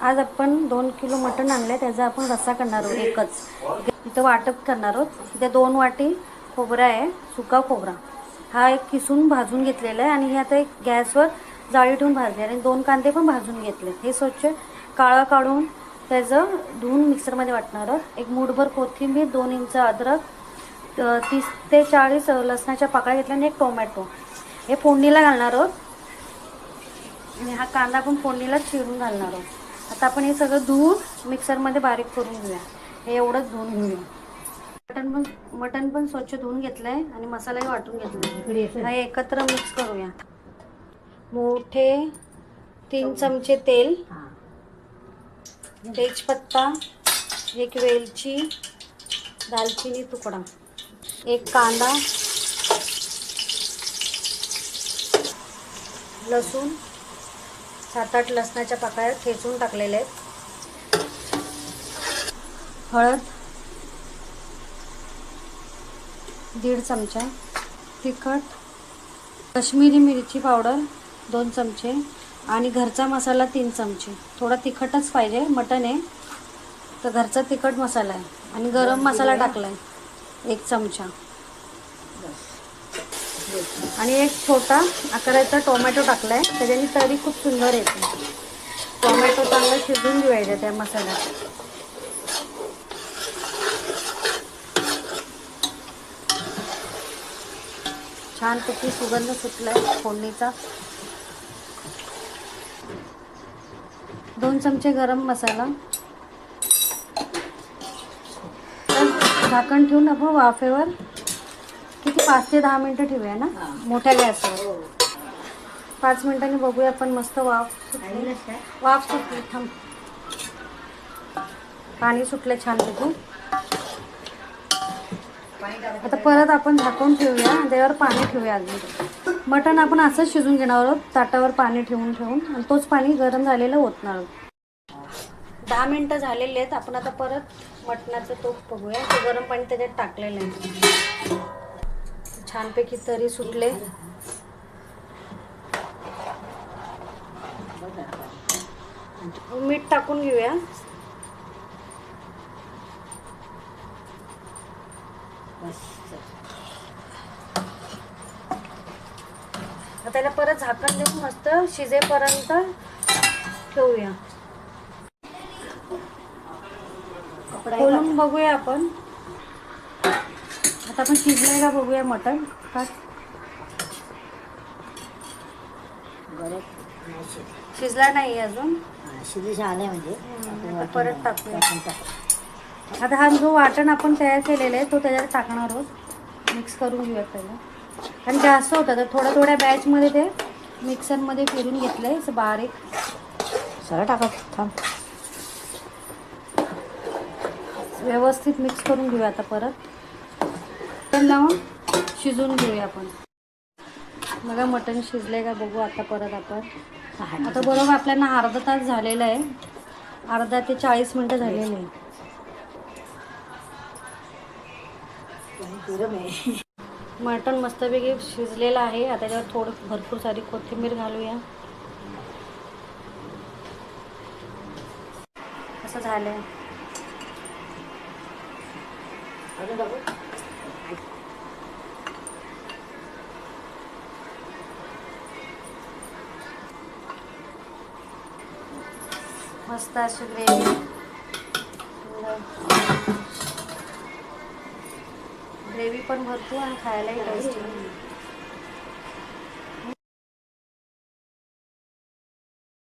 आज आपण 2 किलो मटण आणले, त्याचा आपण रस्सा करणार आहोत एकच. इथं वाटप करणार आहोत. इथे 2 वाटी खोबरा आहे, सुका खोबरा. हा एक किसून भाजून घेतलेला आहे आणि हे आता एक गॅसवर जाळी ठेवून भाजले आणि 2 कांदे पण भाजून घेतले. हे स्वच्छ काळं काढून त्याचं धुवून मिक्सरमध्ये वाटणार आहोत. एक मूठभर कोथिंबीर, 2 इंच अद्रक, 30 ते 40 लसणाच्या पाकळ्या घेतल्या आणि एक टोमॅटो. हे फोडणीला घालणार आहोत आणि हा कांदा पण फोडणीला चिरून घालणार आहोत. आता आपण हे सगळं धुवून मिक्सरमध्ये बारीक करून घेऊया. हे एवढंच धुवून घेऊया. मटण पण स्वच्छ धुवून घेतलंय आणि मसालाही वाटून घेतलाय. हा एकत्र मिक्स करूया. मोठे 3 चमचे तेल, तेजपत्ता, एक वेलची, दालचिनी तुकडा, एक कांदा, लसूण 7-8 लसणाच्या पाकळ्या ठेचून टाकलेल्या आहेत, हळद 1.5 चमचा, तिखट, काश्मीरी मिरची पावडर 2 चमचे आणि घरचा मसाला 3 चमचे. थोडा तिखटच पाहिजे, मटण आहे तर घरचा तिखट मसाला आहे. आणि गरम मसाला टाकलाय 1 चमचा आणि एक छोटा आकाराचा टोमॅटो टाकलाय. त्याच्याने तरी खूप सुंदर येते. टोमॅटो चांगला शिजवून घ्यायचा त्या मसाल्यात. छानपैकी सुगंध सुटलाय फोडणीचा. 2 चमचे गरम मसाला. झाकण ठेवून आपण वाफेवर किती 5 ते 10 मिनिटं ठेवूया ना, मोठ्या गॅसवर. 5 मिनिटांनी बघूया आपण. मस्त वाफ सुटली. थांब, पाणी सुटलं छानपैकी. आता परत आपण झाकून ठेवूया आणि त्यावर पाणी ठेवूया. अजून मटण आपण असंच शिजून घेणार आहोत, ताटावर पाणी ठेवून आणि तोच पाणी गरम झालेलं ओतणार आहोत. 10 मिनिटं झालेले आहेत. आपण आता परत मटणाचं तोप बघूया. ते गरम पाणी त्याच्यात टाकलेलं आहे. छानपैकी तरी सुटले. मीठ टाकून घेऊया. आता त्याला परत झाकण देऊन मस्त शिजेपर्यंत ठेवूया. खोलून बघूया आपण. आता आपण शिजलंय का बघूया मटण. शिजला नाही अजून. झालंय म्हणजे परत टाकूया. आता हा जो वाटण आपण तयार केलेला आहे तो त्याच्यात टाकणार आहोत. मिक्स करून घेऊया पहिला. आणि जास्त होतं तर थोड्या बॅचमध्ये ते मिक्सरमध्ये फिरून घेतलंय असं बारीक. सगळं टाकत थांब. व्यवस्थित मिक्स करून घेऊया. आता परत तर लावून शिजवून घेऊया आपण. बघा मटण शिजले का बघू आता परत आपण. आता बरोबर आपल्याला अर्धा तास झालेला आहे. 30 ते 40 मिनिटं झालेली आहे. मटण मस्तपैकी शिजलेलं आहे. आता त्याच्यावर थोडं भरपूर सारी कोथिंबीर घालूया. असं झालंय. मस्त अशी ग्रेव्ही पण भरपूर आणि खायलाही टेस्टी.